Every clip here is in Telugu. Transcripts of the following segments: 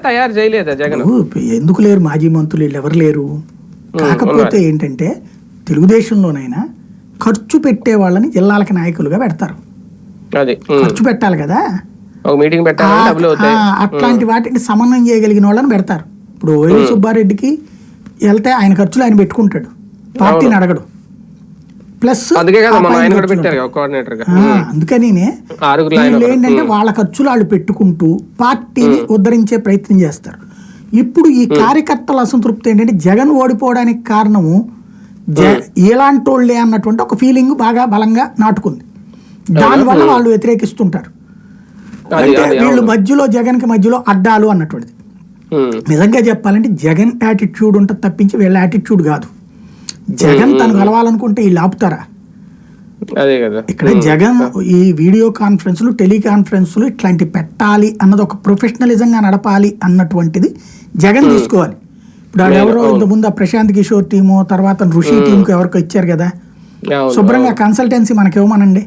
తయారు చేయలేదా జగన్? ఎందుకు లేరు మాజీ మంత్రులు, వీళ్ళు ఎవరు లేరు. కాకపోతే ఏంటంటే తెలుగుదేశంలోనైనా ఖర్చు పెట్టే వాళ్ళని జిల్లాలకి నాయకులుగా పెడతారు. ఖర్చు పెట్టాలి కదా, అట్లాంటి వాటిని సమన్వయం చేయగలిగిన వాళ్ళని పెడతారు. ఇప్పుడు వైవి సుబ్బారెడ్డికి వెళ్తే ఆయన ఖర్చులు ఆయన పెట్టుకుంటాడు, పార్టీని అడగడు. ప్లస్ అందుకని వీళ్ళు ఏంటంటే వాళ్ళ ఖర్చులు వాళ్ళు పెట్టుకుంటూ పార్టీని ఉద్ధరించే ప్రయత్నం చేస్తారు. ఇప్పుడు ఈ కార్యకర్తల అసంతృప్తి ఏంటంటే జగన్ ఓడిపోవడానికి కారణము ఎలాంటి వాళ్ళే అన్నటువంటి ఒక ఫీలింగ్ బాగా బలంగా నాటుకుంది. దానివల్ల వాళ్ళు వ్యతిరేకిస్తుంటారు. అంటే వీళ్ళు మధ్యలో జగన్ కి మధ్యలో అడ్డాలు అన్నటువంటిది. నిజంగా చెప్పాలంటే జగన్ యాటిట్యూడ్ ఉంటుంది తప్పించి వీళ్ళ యాటిట్యూడ్ కాదు. జగన్ తను కలవాలనుకుంటే వీళ్ళు ఆపుతారా? ఇక్కడ జగన్ ఈ వీడియో కాన్ఫరెన్స్లు, టెలికాన్ఫరెన్స్లు ఇట్లాంటి పెట్టాలి అన్నది ఒక ప్రొఫెషనలిజం గా నడపాలి అన్నటువంటిది జగన్ తీసుకోవాలి. ఇప్పుడు ఎవరో ఇంతకుముందు ప్రశాంత్ కిషోర్ టీము, తర్వాత ఋషి టీంకు ఎవరికో ఇచ్చారు కదా, శుభ్రంగా కన్సల్టెన్సీ మనకి ఇవ్వమనండి,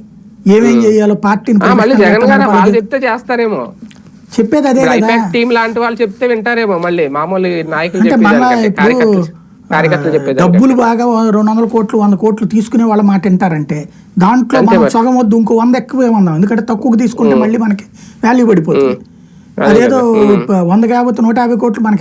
ఏమేం చేయాలో పార్టీని చెప్పేది అదే కదా. డబ్బులు బాగా 200 కోట్లు 100 కోట్లు తీసుకునే వాళ్ళ మాట వింటారంటే దాంట్లో మనం సగం వద్దు ఇంకో 100 ఎక్కువ ఏమన్నా, ఎందుకంటే తక్కువ తీసుకుంటే మళ్ళీ మనకి వాల్యూ పడిపోతుంది. అదేదో 100 కాబట్టి 150 కోట్లు మనకి